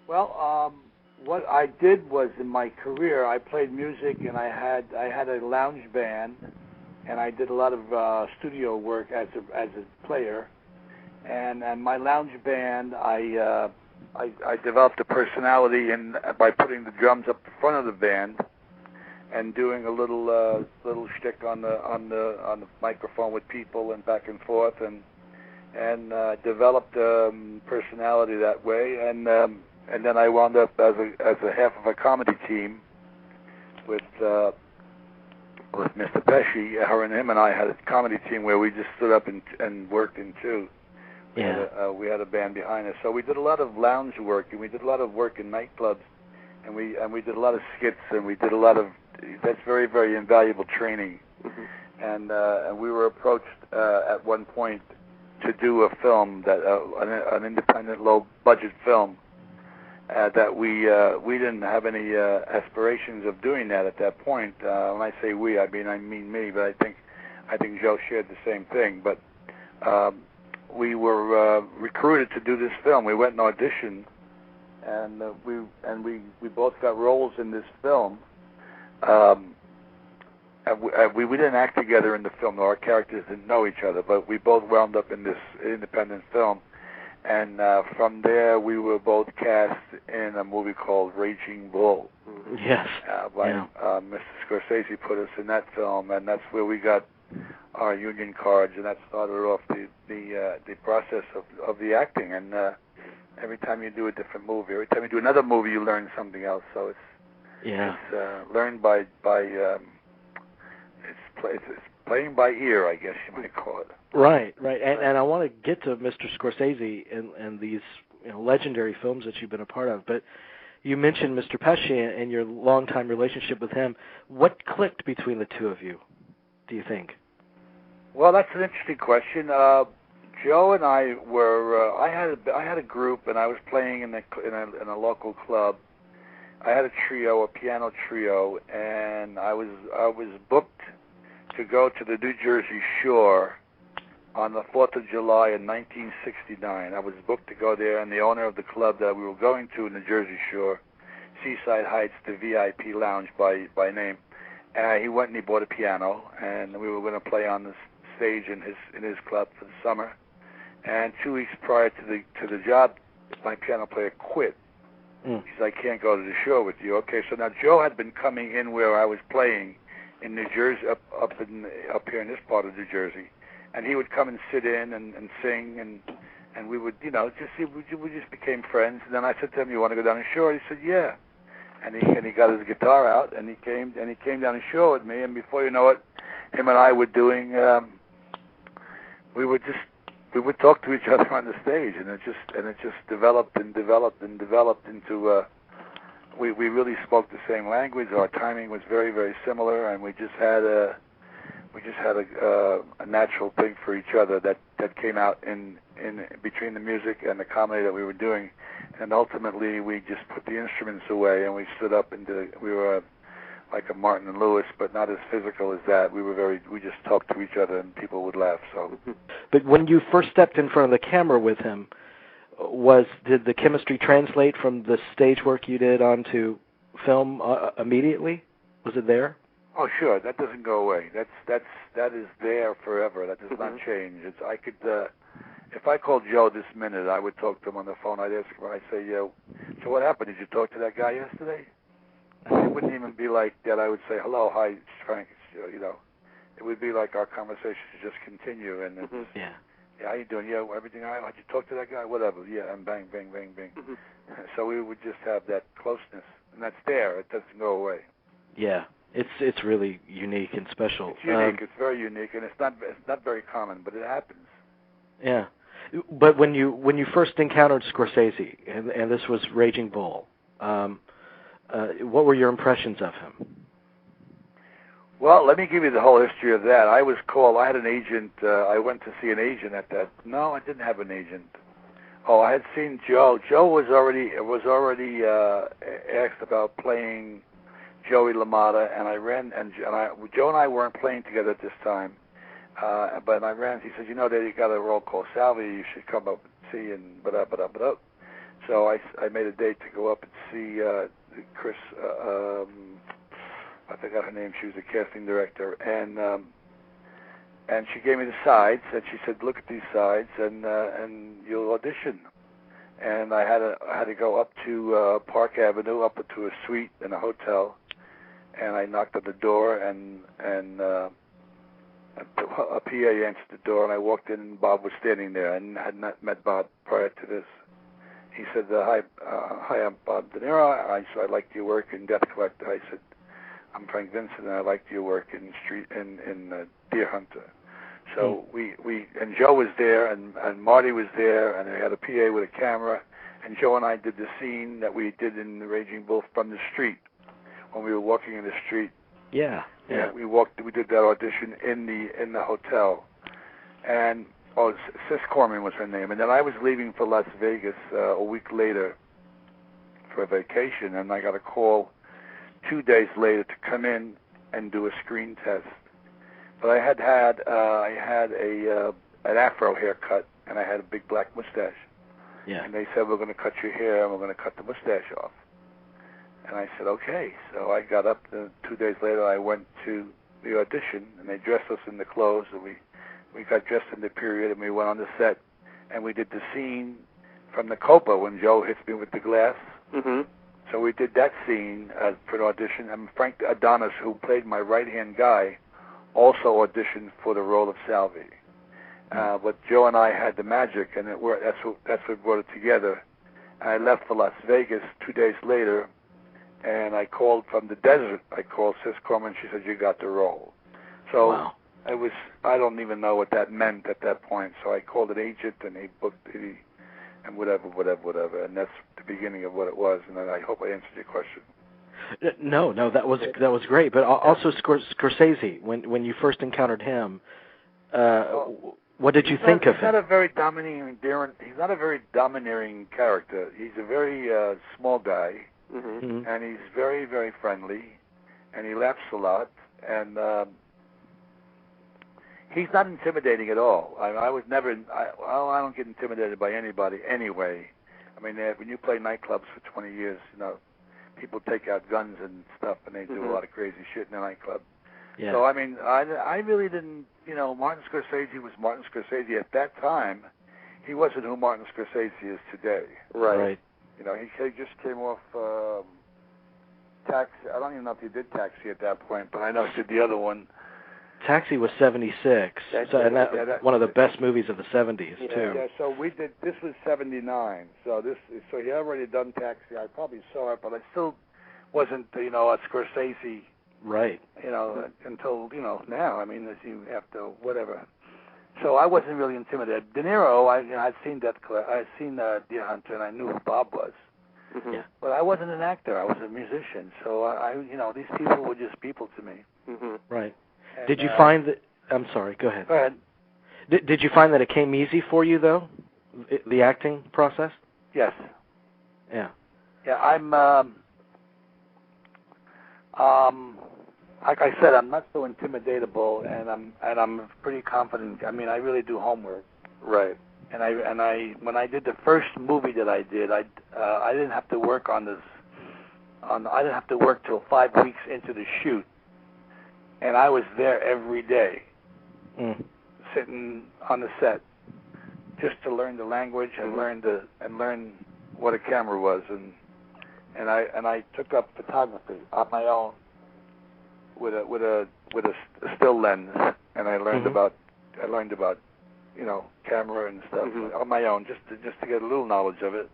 Well, what I did was in my career, I played music, and I had a lounge band, and I did a lot of studio work as a player. And my lounge band, I developed a personality by putting the drums up the front of the band and doing a little shtick on the microphone with people and back and forth, and developed personality that way, and then I wound up as a half of a comedy team with Mr. Pesci. Her and him and I had a comedy team where we just stood up and worked in two. We had a band behind us, so we did a lot of lounge work, and we did a lot of work in nightclubs, and we did a lot of skits, and we did a lot of that's very, very invaluable training. And we were approached at one point to do a film that an independent, low-budget film that we didn't have any aspirations of doing that at that point. When I say we, I mean me, but I think Joe shared the same thing. But we were recruited to do this film. We went and auditioned, and we both got roles in this film. We didn't act together in the film. Our characters didn't know each other, but we both wound up in this independent film. And from there, we were both cast in a movie called Raging Bull. Yes. Mr. Scorsese put us in that film, and that's where we got our union cards, and that started off the process of the acting. And every time you do a different movie, every time you do another movie, you learn something else. So it's learned by it's playing by ear, I guess you might call it. Right. And I want to get to Mr. Scorsese and these legendary films that you've been a part of, but you mentioned Mr. Pesci and your longtime relationship with him. What clicked between the two of you, do you think? Well, that's an interesting question. Joe and I were. I had a group, and I was playing in a local club. I had a piano trio, and I was booked to go to the New Jersey Shore on the 4th of July in 1969. I was booked to go there, and the owner of the club that we were going to in the Jersey Shore, Seaside Heights, the VIP Lounge by name, he went and he bought a piano, and we were going to play on the stage in his club for the summer. And 2 weeks prior to the job, my piano player quit. He said, I can't go to the show with you. Okay, so now Joe had been coming in where I was playing in New Jersey, up here in this part of New Jersey, and he would come and sit in and sing, and we would, we just became friends. And then I said to him, you want to go down the shore? He said, yeah. And he got his guitar out, and he came down the shore with me, and before you know it, him and I were doing, we would talk to each other on the stage, and it just developed into we really spoke the same language. Our timing was very, very similar, and we just had a natural thing for each other that came out in between the music and the comedy that we were doing. And ultimately, we just put the instruments away, and we stood up and we were like a Martin and Lewis, but not as physical as that. We just talked to each other, and people would laugh. So. But when you first stepped in front of the camera with him, did the chemistry translate from the stage work you did onto film immediately? Was it there? Oh, sure. That doesn't go away. That is there forever. That does not change. If I called Joe this minute, I would talk to him on the phone. I'd ask him. I'd say, so what happened? Did you talk to that guy yesterday? And it wouldn't even be like that. I would say, hello, hi, it's Frank. It would be like our conversation should just continue, and yeah, how you doing? Yeah, everything all right? Did you talk to that guy? Whatever. Yeah, and bang, bang, bang, bang. So we would just have that closeness, and that's there. It doesn't go away. Yeah, it's really unique and special. It's unique. It's very unique, and it's not very common, but it happens. Yeah, but when you first encountered Scorsese, and this was Raging Bull, what were your impressions of him? Well, let me give you the whole history of that. I was called. I had an agent. I went to see an agent at that. No, I didn't have an agent. Oh, I had seen Joe. Joe was already asked about playing Joey LaMotta, and Joe and I weren't playing together at this time. But I ran. He said, they got a role called Salvi. You should come up and see. And So I made a date to go up and see Chris. I forgot her name. She was the casting director, and she gave me the sides, and she said, "Look at these sides, and you'll audition." And I had to go up to Park Avenue, up to a suite in a hotel, and I knocked at the door, and a PA answered the door, and I walked in, and Bob was standing there. I had not met Bob prior to this. He said, "Hi, I'm Bob De Niro." I said, "I liked your work in Death Collector." I said, "I'm Frank Vincent, and I liked your work in Deer Hunter." So we and Joe was there, and Marty was there, and we had a PA with a camera, and Joe and I did the scene that we did in the Raging Bull from the street when we were walking in the street. Yeah. We did that audition in the hotel, and Sis Corman was her name, and then I was leaving for Las Vegas a week later for a vacation, and I got a call 2 days later to come in and do a screen test. But I had an afro haircut, and I had a big black mustache. Yeah. And they said, "We're going to cut your hair, and we're going to cut the mustache off." And I said, "Okay." So I got up. 2 days later, I went to the audition, and they dressed us in the clothes, and we got dressed in the period, and we went on the set, and we did the scene from the Copa when Joe hits me with the glass. Mm-hmm. So we did that scene for an audition, and Frank Adonis, who played my right-hand guy, also auditioned for the role of Salvi. But Joe and I had the magic, and that's what brought it together. And I left for Las Vegas 2 days later, and I called from the desert. I called Sis Corman. She said, "You got the role." So wow. I don't even know what that meant at that point. So I called an agent, and he booked it, and whatever. And that's the beginning of what it was. And I hope I answered your question. No, that was great. But also Scorsese, when you first encountered him, what did you think of him? He's not a very domineering character. He's a very small guy, and he's very, very friendly, and he laughs a lot, and he's not intimidating at all. I don't get intimidated by anybody anyway. I mean, when you play nightclubs for 20 years, people take out guns and stuff, and they do a lot of crazy shit in the nightclub. Yeah. So, I mean, I really didn't, Martin Scorsese was Martin Scorsese at that time. He wasn't who Martin Scorsese is today. Right. He just came off Taxi. I don't even know if he did Taxi at that point, but I know he did the other one. Taxi was 76, one of the best movies of the 70s, too. Yeah, so this was 79, so he had already done Taxi. I probably saw it, but I still wasn't, a Scorsese. Right. Until, now, I mean, after whatever. So I wasn't really intimidated. De Niro, I'd seen Deer Hunter, and I knew who Bob was. Mm-hmm. Yeah. But I wasn't an actor. I was a musician. So these people were just people to me. Mm-hmm. Right. And, did you find that? I'm sorry. Go ahead. Go ahead. Did you find that it came easy for you though, the acting process? Yes. Yeah. Yeah. I'm. Like I said, I'm not so intimidatable, and I'm pretty confident. I mean, I really do homework. Right. And I when I did the first movie that I did, I didn't have to work on this. I didn't have to work till 5 weeks into the shoot, and I was there every day, sitting on the set, just to learn the language and learn what a camera was, and I took up photography on my own with a still lens, and I learned about camera and stuff on my own, just to get a little knowledge of it.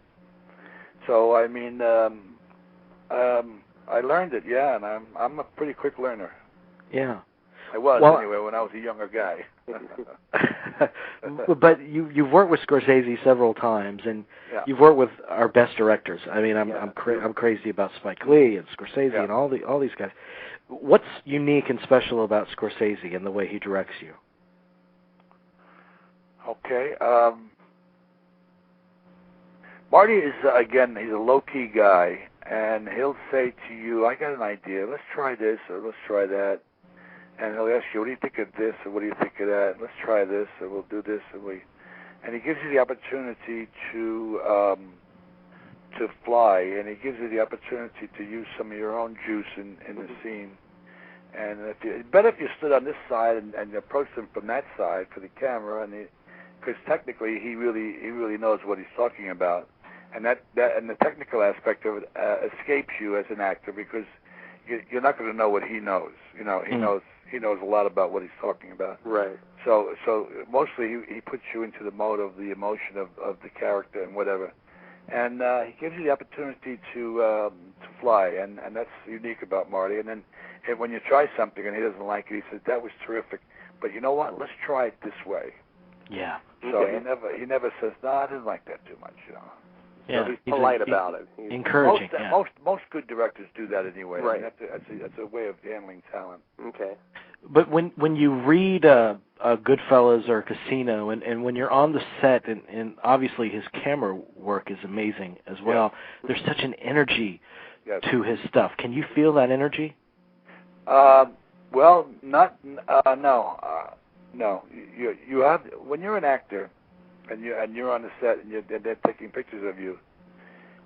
So I mean, I learned it, yeah, and I'm a pretty quick learner. Yeah. I was anyway when I was a younger guy. But you've worked with Scorsese several times, and you've worked with our best directors. I mean, I'm crazy about Spike Lee and Scorsese and all these guys. What's unique and special about Scorsese and the way he directs you? Okay. Marty is, again, he's a low-key guy, and he'll say to you, "I got an idea. Let's try this or let's try that." And he'll ask you, "What do you think of this or what do you think of that? Let's try this or we'll do this." And he gives you the opportunity to to fly, and he gives you the opportunity to use some of your own juice in the scene. And it's better if you stood on this side and approached him from that side for the camera, and because technically he really knows what he's talking about, and that and the technical aspect of it escapes you as an actor because you're not going to know what he knows. You know, he knows a lot about what he's talking about. Right. So mostly he puts you into the mode of the emotion of the character and whatever, and he gives you the opportunity to fly, and that's unique about Marty. And then when you try something and he doesn't like it, he says that was terrific, but you know what? Let's try it this way. Yeah. So he never says no, I didn't like that too much. You know. Yeah. So he's polite about it. He's encouraging. Most good directors do that anyway. Right. I mean, that's a way of handling talent. Okay. But when you read Goodfellas or Casino, and when you're on the set, and obviously his camera work is amazing as well, there's such an energy to his stuff. Can you feel that energy? Well, no. You have, when you're an actor and you're on the set and they're taking pictures of you,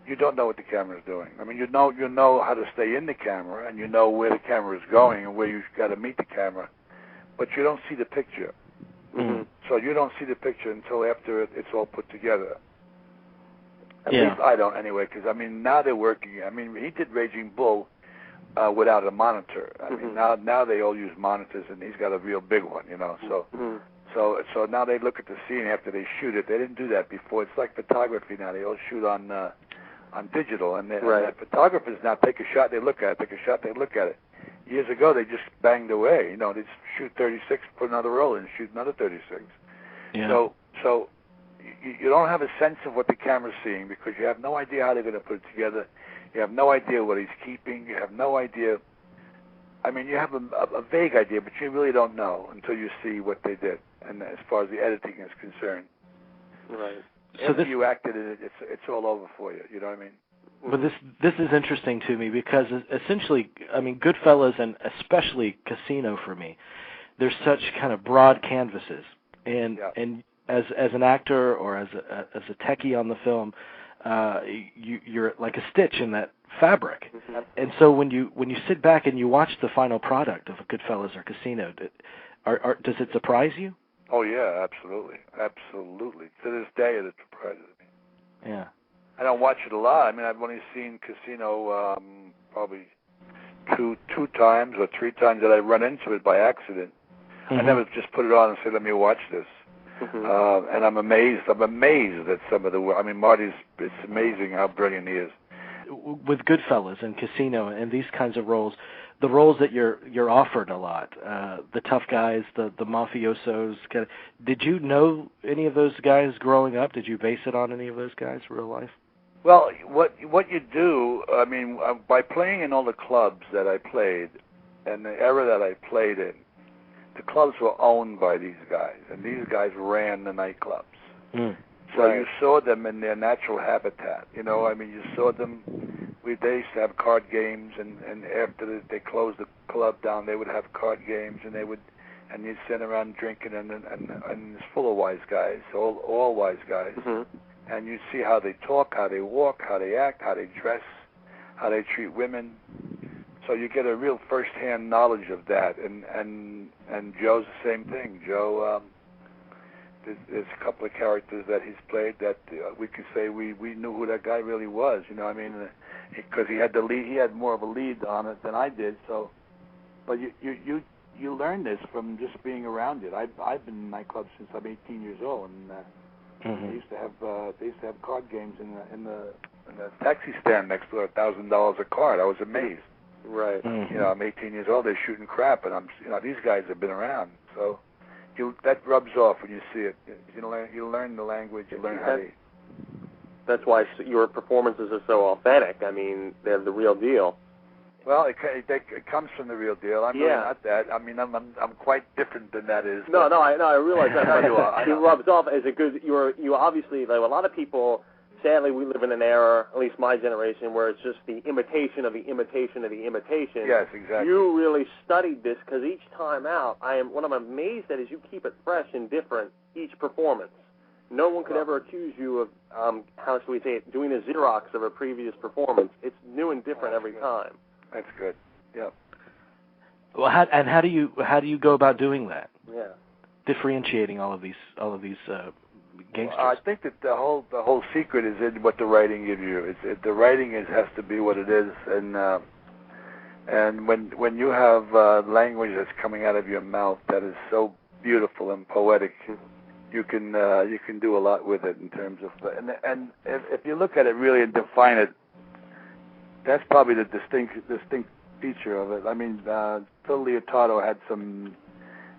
you don't know what the camera's doing. I mean, you know how to stay in the camera, and you know where the camera is going and where you've got to meet the camera, but you don't see the picture. Mm-hmm. So you don't see the picture until after it's all put together. At least I don't, anyway, because I mean now they're working. I mean, he did Raging Bull without a monitor. I mean now they all use monitors, and he's got a real big one, you know. So now they look at the scene after they shoot it. They didn't do that before. It's like photography now. They all shoot on digital, and the photographers now take a shot, they look at it. Take a shot, they look at it. Years ago, they just banged away. You know, they shoot 36, put another roll in, shoot another 36. Yeah. So you don't have a sense of what the camera's seeing because you have no idea how they're going to put it together. You have no idea what he's keeping. You have no idea. I mean, you have a vague idea, but you really don't know until you see what they did. And as far as the editing is concerned, right. So after you acted it, it's all over for you. You know what I mean? But this is interesting to me because essentially, I mean, Goodfellas and especially Casino for me, there's such kind of broad canvases, and as an actor or as a techie on the film, you're like a stitch in that fabric. Mm-hmm. And so when you sit back and you watch the final product of a Goodfellas or Casino, does it surprise you? Oh yeah, absolutely. To this day, it surprises me. Yeah. I don't watch it a lot. I mean, I've only seen Casino probably two times or three times that I run into it by accident. I never just put it on and say, "Let me watch this." And I'm amazed. at some of the work. I mean, it's amazing how brilliant he is. With Goodfellas and Casino and these kinds of roles, the roles that you're offered a lot, the tough guys, the mafiosos. Did you know any of those guys growing up? Did you base it on any of those guys, real life? Well, what you do, I mean, by playing in all the clubs that I played, and the era that I played in, the clubs were owned by these guys, and these guys ran the nightclubs. So you saw them in their natural habitat. You know, I mean, you saw them. They used to have card games, and after they closed the club down, they would have card games, and you'd sit around drinking, and it's full of wise guys, all wise guys. And you see how they talk, how they walk, how they act, how they dress, how they treat women. So you get a real first-hand knowledge of that. And Joe's the same thing. Joe, there's a couple of characters that he's played that we could say we knew who that guy really was. You know what I mean? Because he had the lead, he had more of a lead on it than I did. So, but you learn this from just being around it. I've been in nightclubs since I'm 18 years old, and they used to have card games in the taxi stand next door, $1,000 a card. I was amazed. Right. You know, I'm 18 years old. They're shooting crap, and these guys have been around. So that rubs off when you see it. You learn the language. You learn how to. That's why your performances are so authentic. I mean, they're the real deal. Well, it comes from the real deal. I'm really not that. I mean, I'm quite different than that is. No, I realize that. I know you are. It rubs off as a good. You obviously, like a lot of people. Sadly, we live in an era, at least my generation, where it's just the imitation of the imitation of the imitation. Yes, exactly. You really studied this because each time out, what I'm amazed at is you keep it fresh and different each performance. no one could ever accuse you of, how should we say it, doing a Xerox of a previous performance. It's new and different every time. That's good. Yeah. Well, how do you go about doing that? Yeah. Differentiating all of these gangsters. Well, I think that the whole secret is in what the writing gives you. The writing has to be what it is, and when you have language that's coming out of your mouth that is so beautiful and poetic, you can do a lot with it in terms of and if you look at it really and define it, that's probably the distinct feature of it. I mean, Phil Leotardo had some.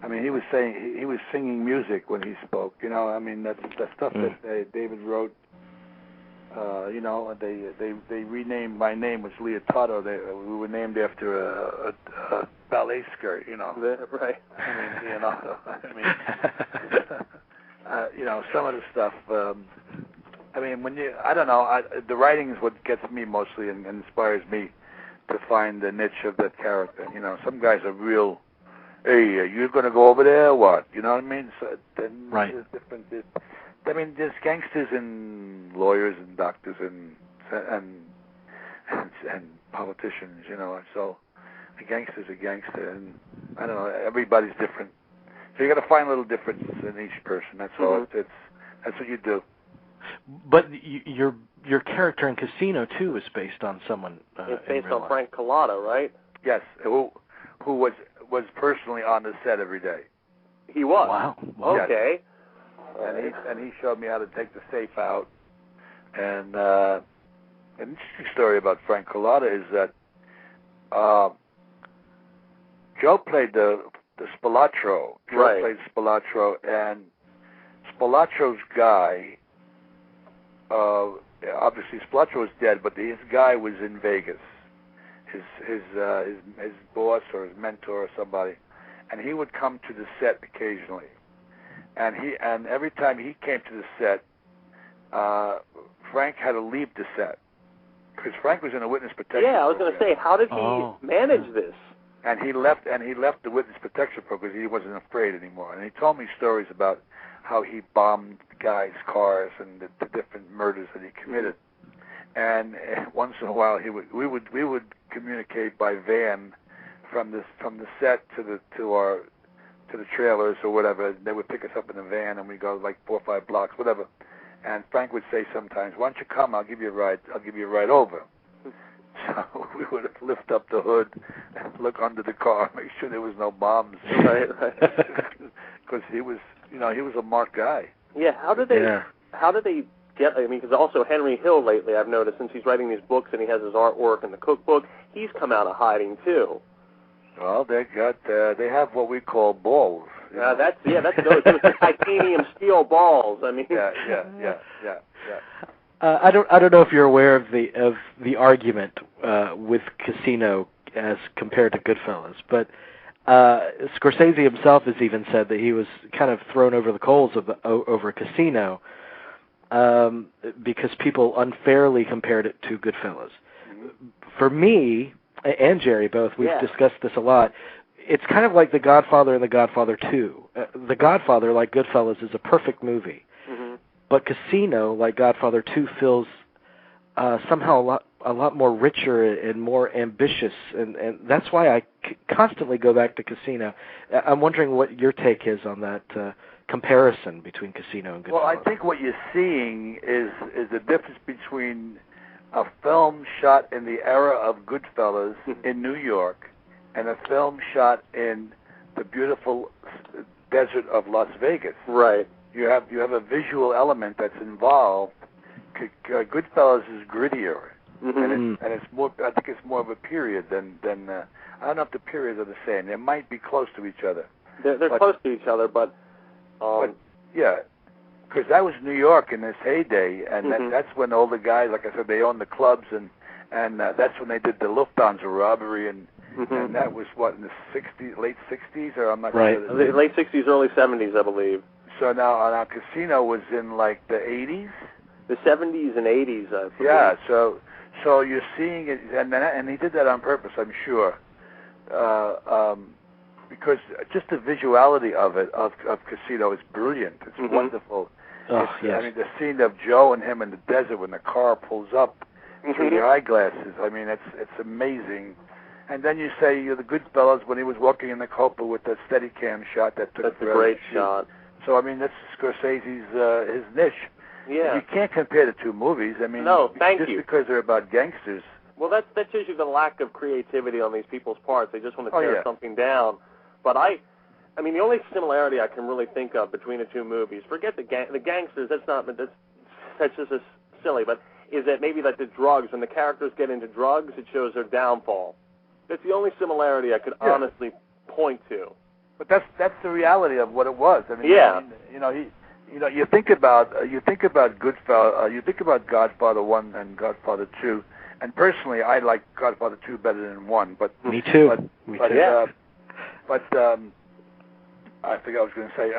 I mean, he was singing music when he spoke. You know, I mean, that's the stuff that David wrote. You know, they renamed my name was Leotardo. We were named after a ballet skirt. You know, right? I mean, Leonardo. I mean, you know, some of the stuff. I mean, I don't know. The writing is what gets me mostly and inspires me to find the niche of that character. You know, some guys are real. Hey, you're going to go over there or what? You know what I mean? So then right. There's different. I mean, there's gangsters and lawyers and doctors and politicians. You know, so a gangster's a gangster, and I don't know. Everybody's different, so you got to find little differences in each person. That's all. That's what you do. But your character in Casino too is based on someone. It's based on Frank Collada, right? Yes, who was personally on the set every day. He was. Wow. Okay. Yes. And he showed me how to take the safe out. And an interesting story about Frank Collada is that Joe played the Spilatro. Joe played Spilatro, and Spilatro's guy. Obviously, Spilatro was dead, but his guy was in Vegas. His boss or his mentor or somebody, and he would come to the set occasionally, and every time he came to the set, Frank had to leave the set because Frank was in a witness protection. Yeah, I was going to say, how did he manage this? And he left the witness protection program because he wasn't afraid anymore. And he told me stories about how he bombed guys' cars and the different murders that he committed. And once in a while, we would communicate by van from the set to the trailers or whatever. They would pick us up in a van, and we go like 4 or 5 blocks, whatever. And Frank would say sometimes, "Why don't you come? I'll give you a ride. I'll give you a ride over." So we would lift up the hood and look under the car, make sure there was no bombs, right? Because he was a marked guy. Yeah. How did they get? I mean, because also Henry Hill lately, I've noticed, since he's writing these books and he has his artwork and the cookbook, he's come out of hiding too. Well, they have what we call balls. That's those the titanium steel balls. I mean, yeah. I don't know if you're aware of the argument with Casino as compared to Goodfellas, but Scorsese himself has even said that he was kind of thrown over the coals over Casino because people unfairly compared it to Goodfellas. Mm-hmm. For me and Jerry both, we've discussed this a lot. It's kind of like The Godfather and The Godfather 2. The Godfather, like Goodfellas, is a perfect movie. Mm-hmm. But Casino, like Godfather 2, feels somehow a lot more richer and more ambitious, and that's why I constantly go back to Casino. I'm wondering what your take is on that comparison between Casino and Goodfellas. Well, I think what you're seeing is the difference between a film shot in the era of Goodfellas in New York and a film shot in the beautiful desert of Las Vegas. Right. You have a visual element that's involved. Goodfellas is grittier, and it's more. I think it's more of a period than. I don't know if the periods are the same. They might be close to each other. They're close to each other, but yeah, because that was New York in its heyday, and that's when all the guys, like I said, they owned the clubs, and that's when they did the Lufthansa robbery, and that was what, in the late 60s, or I'm not sure. Late 60s, early 70s, I believe. So now Casino was in like the 80s. The 70s and 80s, I believe. Yeah, so you're seeing it, and he did that on purpose, I'm sure, because just the visuality of Casino is brilliant. It's wonderful, Oh, yes. I mean, the scene of Joe and him in the desert when the car pulls up through the eyeglasses. I mean, it's amazing. And then you say the Goodfellas when he was walking in the Copa with that Steadicam shot that took. That's a great shot. So I mean, that's Scorsese's his niche. Yeah. You can't compare the two movies. I mean, no, just because they're about gangsters. Well, that shows you the lack of creativity on these people's parts. They just want to tear something down. But I mean, the only similarity I can really think of between the two movies, forget the gangsters. That's just as silly. But is that maybe like the drugs? When the characters get into drugs, it shows their downfall. That's the only similarity I could honestly point to. But that's the reality of what it was. I mean, you think about Goodfellas, you think about Godfather 1 and Godfather 2, and personally, I like Godfather 2 better than 1. But me too. But I think I was going to say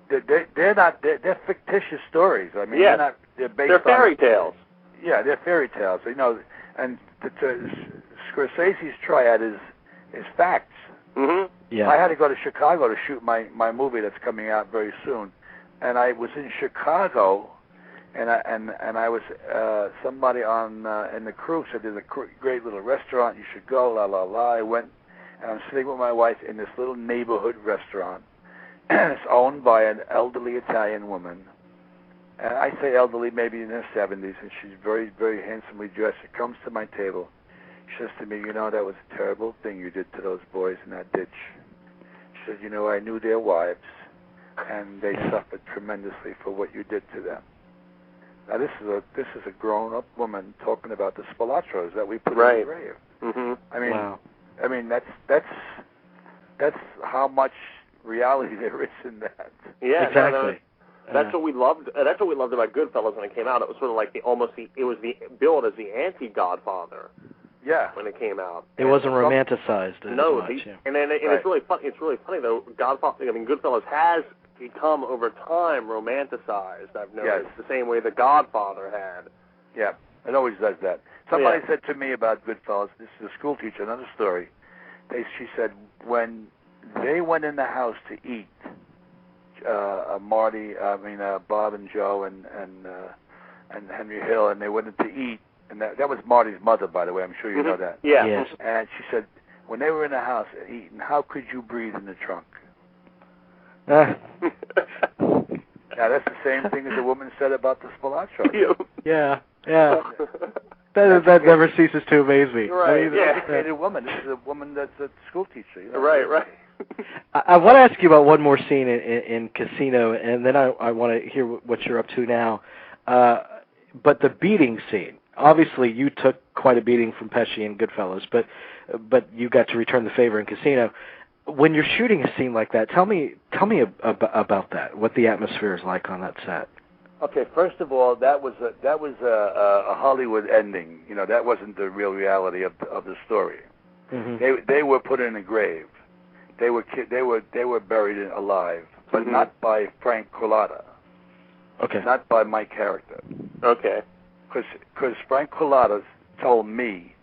they're fictitious stories. I mean, they're based they're fairy tales. Yeah, they're fairy tales. And Scorsese's triad is facts. Mm-hmm. Yeah. I had to go to Chicago to shoot my movie that's coming out very soon, and I was in Chicago, and I was somebody in the crew said there's a great little restaurant you should go. La la la. I went, and I'm sitting with my wife in this little neighborhood restaurant. It's owned by an elderly Italian woman. And I say elderly, maybe in her 70s, and she's very, very handsomely dressed. She comes to my table. She says to me, that was a terrible thing you did to those boys in that ditch. She says, I knew their wives, and they suffered tremendously for what you did to them. Now, this is a grown-up woman talking about the Spilatros that we put in the grave. Mm-hmm. I mean, that's how much reality there is in that. Yeah, exactly. That's what we loved. That's what we loved about Goodfellas when it came out. It was sort of like it was the billed as the anti-Godfather. Yeah. When it came out, it wasn't romanticized as much. And it's really funny. It's really funny though. Goodfellas has become over time romanticized. I've noticed the same way the Godfather had. Yeah, it always does that. Somebody said to me about Goodfellas. This is a school teacher. Another story. She said when they went in the house to eat. Bob and Joe and Henry Hill, and they went in to eat, and that was Marty's mother, by the way. I'm sure you know that. Yeah. Yes. And she said, when they were in the house eating, how could you breathe in the trunk? Now that's the same thing as the woman said about the Spilatro. Yeah. That never ceases to amaze me. Right. An educated woman. This is a woman that's a school teacher. Right. I want to ask you about one more scene in Casino, and then I want to hear what you're up to now. But the beating scene, obviously you took quite a beating from Pesci in Goodfellas, but you got to return the favor in Casino. When you're shooting a scene like that, tell me about that. What the atmosphere is like on that set. Okay, first of all, that was a Hollywood ending. That wasn't the real reality of the story. Mm-hmm. They were put in a grave. They were buried alive, but not by Frank Collada. Okay. Not by my character. Okay. Because Frank Collada told me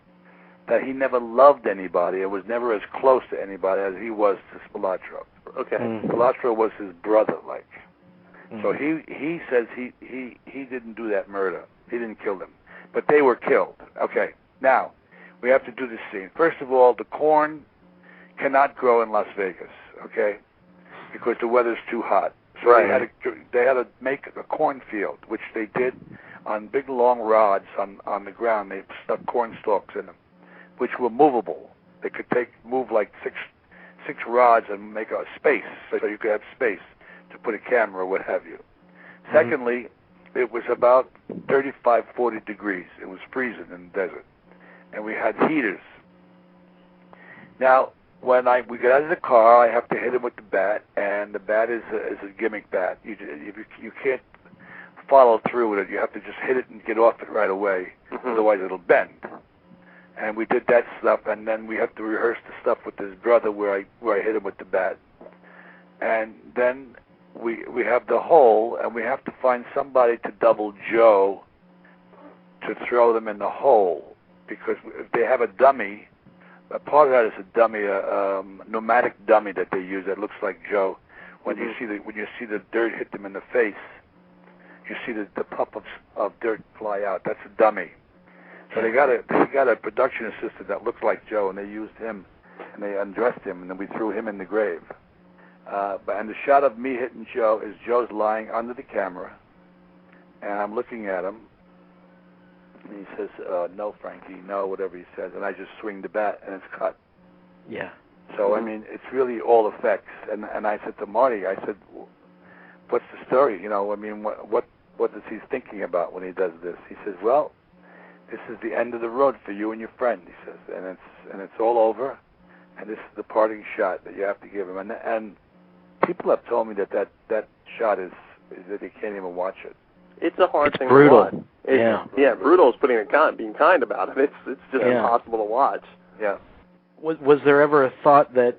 that he never loved anybody and was never as close to anybody as he was to Spilatro. Okay. Spilatro was his brother, like. So he says he didn't do that murder. He didn't kill them, but they were killed. Okay. Now we have to do this scene. First of all, the corn cannot grow in Las Vegas, okay? Because the weather's too hot. So they had to make a cornfield, which they did on big long rods on the ground. They stuck corn stalks in them, which were movable. They could move like six rods and make a space, so you could have space to put a camera or what have you. Secondly, it was about 35, 40 degrees. It was freezing in the desert, and we had heaters. Now, when we get out of the car, I have to hit him with the bat, and the bat is a gimmick bat. You can't follow through with it. You have to just hit it and get off it right away, otherwise it'll bend. And we did that stuff, and then we have to rehearse the stuff with his brother where I hit him with the bat. And then we have the hole, and we have to find somebody to double Joe to throw them in the hole, because if they have a dummy. A part of that is a dummy, a pneumatic dummy that they use that looks like Joe. when you see the dirt hit them in the face, you see the puff of dirt fly out. That's a dummy. So they got a production assistant that looks like Joe, and they used him, and they undressed him, and then we threw him in the grave. And the shot of me hitting Joe is Joe's lying under the camera, and I'm looking at him, and he says, "No, Frankie, no," whatever he says, and I just swing the bat, and it's cut. Yeah. So I mean, it's really all effects. And I said to Marty, I said, "What's the story? You know, I mean, what is he thinking about when he does this?" He says, "Well, this is the end of the road for you and your friend," he says, and it's all over, and this is the parting shot that you have to give him. And people have told me that shot is that they can't even watch it. It's a hard thing brutal. to watch. Yeah, brutal is being kind about it. It's just impossible to watch. Yeah. Was there ever a thought that,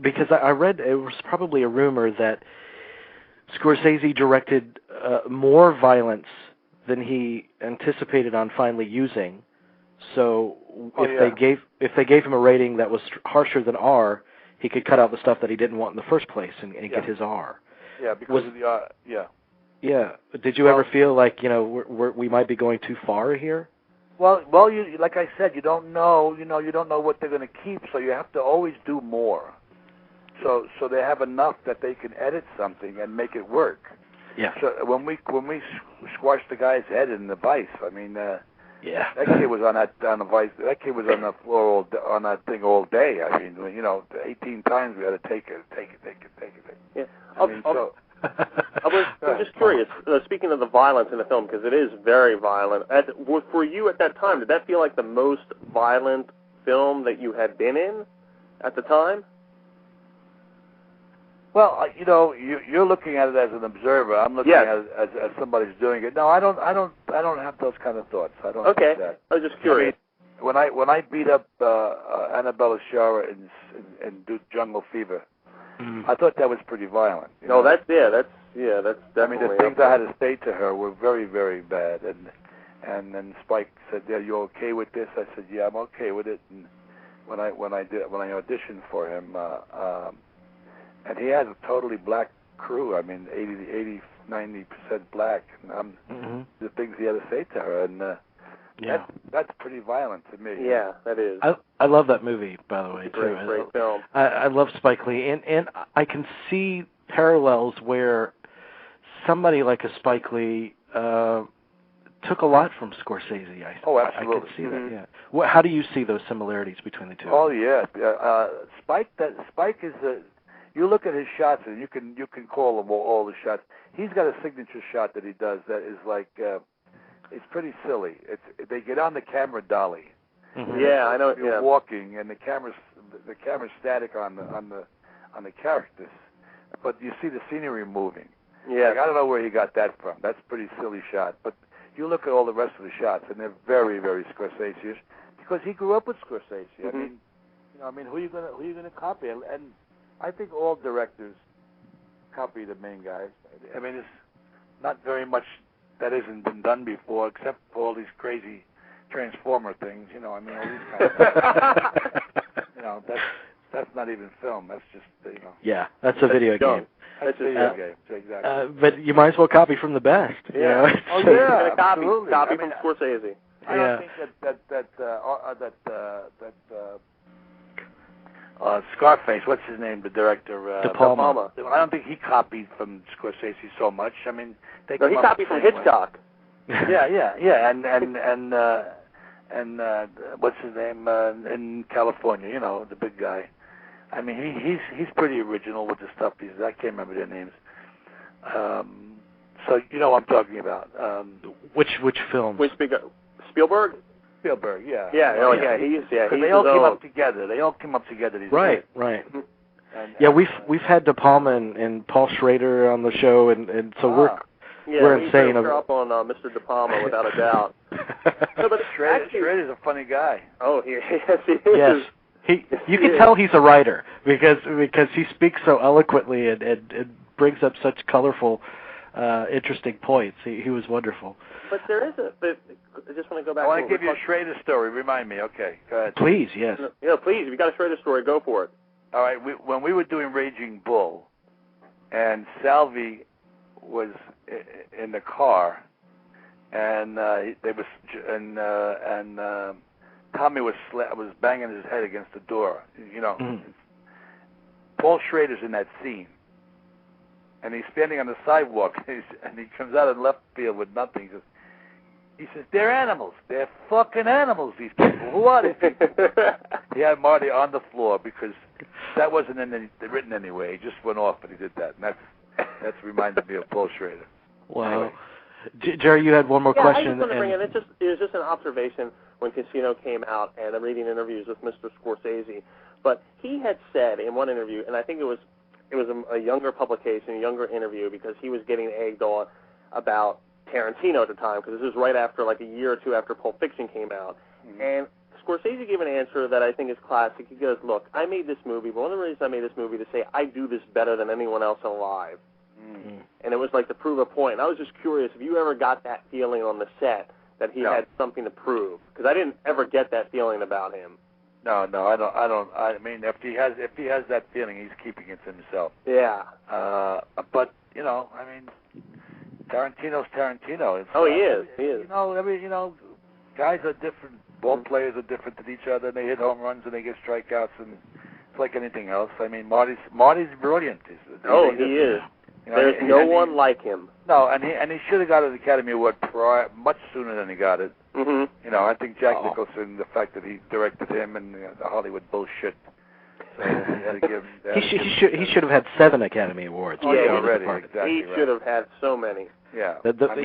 because I read, it was probably a rumor that Scorsese directed more violence than he anticipated on finally using. So if they gave him a rating that was harsher than R, he could cut out the stuff that he didn't want in the first place and get his R. Yeah, because of the Yeah. Did you ever feel like, you know, we might be going too far here? Well, you, like I said, you don't know what they're going to keep, so you have to always do more. So they have enough that they can edit something and make it work. Yeah. So when we squashed the guy's head in the vice, I mean, that kid was on the vice. That kid was on the floor on that thing all day. I mean, 18 times we had to take it. Yeah. I'm just curious, speaking of the violence in the film, because it is very violent, for you at that time, did that feel like the most violent film that you had been in at the time? Well, you're looking at it as an observer. I'm looking at it as somebody who's doing it. No, I don't have those kind of thoughts. I don't think that. I was just curious. I mean, when I beat up Annabella Shara in Jungle Fever, I thought that was pretty violent. That's definitely. I mean, the things I had to say to her were very, very bad. And then Spike said, "Yeah, you okay with this?" I said, "Yeah, I'm okay with it." And when I auditioned for him, and he had a totally black crew. I mean, 90% black. And the things he had to say to her, and that's pretty violent to me. Yeah, that is. I love that movie, by the way, too. Great film. I love Spike Lee, and I can see parallels where somebody like a Spike Lee took a lot from Scorsese. Absolutely. I could see that. Yeah. How do you see those similarities between the two? Oh yeah, Spike is you look at his shots and you can call them all the shots. He's got a signature shot that he does that is like it's pretty silly. They get on the camera dolly. Yeah, I know. You're walking and the camera's static on the characters, but you see the scenery moving. Yeah, like, I don't know where he got that from. That's a pretty silly shot. But you look at all the rest of the shots and they're very, very Scorsese-ish because he grew up with Scorsese. I mean, who are you gonna copy? And I think all directors copy the main guys. I mean, it's not very much that hasn't been done before, except for all these crazy Transformer things. I mean, all these kind of that's not even film. That's just Yeah, that's a video game. That's a video game. Exactly. But you might as well copy from the best. Yeah. Copy from Scorsese. I don't think that Scarface, what's his name, the director? De Palma. I don't think he copied from Scorsese so much. I mean, he copied from Hitchcock. Yeah, and what's his name in California? The big guy. I mean, he's pretty original with the stuff. I can't remember their names. So you know what I'm talking about. Which film? Spielberg? Spielberg, yeah. They all came up together. Right. And, we've had De Palma and Paul Schrader on the show, and so we're insane. We're up on Mr. De Palma without a doubt. But Schrader's a funny guy. Oh, yes, he is. Yes. You can tell he's a writer because he speaks so eloquently and brings up such colorful, interesting points. He was wonderful. But there is I just want to go back. I want to give you a Schrader story. Remind me. Okay, go ahead. Please, yes. Yeah, please. If you got a Schrader story, go for it. All right, when we were doing Raging Bull, and Salvi was in the car, and Tommy was banging his head against the door. Paul Schrader's in that scene, and he's standing on the sidewalk, and he comes out in left field with nothing. He says, "They're animals. They're fucking animals. These people. Who are these people?" He had Marty on the floor because that wasn't written anyway. He just went off, but he did that, and that's reminded me of Paul Schrader. Wow. Anyway. Jerry, you had one more question. I just want to bring in. It was just an observation when Casino came out, and I'm reading interviews with Mr. Scorsese. But he had said in one interview, and I think it was a younger publication, a younger interview, because he was getting egged on about Tarantino at the time, because this was right after, like a year or two after Pulp Fiction came out. Mm-hmm. And Scorsese gave an answer that I think is classic. He goes, "Look, I made this movie, but one of the reasons I made this movie to say I do this better than anyone else alive." Mm-hmm. And it was like to prove a point. And I was just curious if you ever got that feeling on the set that he had something to prove, because I didn't ever get that feeling about him. No, I don't. I mean, if he has that feeling, he's keeping it to himself. Yeah. But I mean, Tarantino's Tarantino. He is. He is. Guys are different. Ball players are different than each other. They hit home runs and they get strikeouts, and it's like anything else. I mean, Marty's brilliant. He is. There's no one like him. No, and he should have got an Academy Award much sooner than he got it. Mm-hmm. I think Jack Nicholson, the fact that he directed him and the Hollywood bullshit. So he had to give. He should have had 7 Academy Awards. Already. Exactly. He should have had so many. Yeah.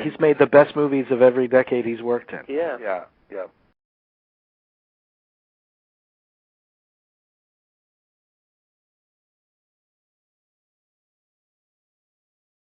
He's made the best movies of every decade he's worked in. Yeah. Yeah. Yeah.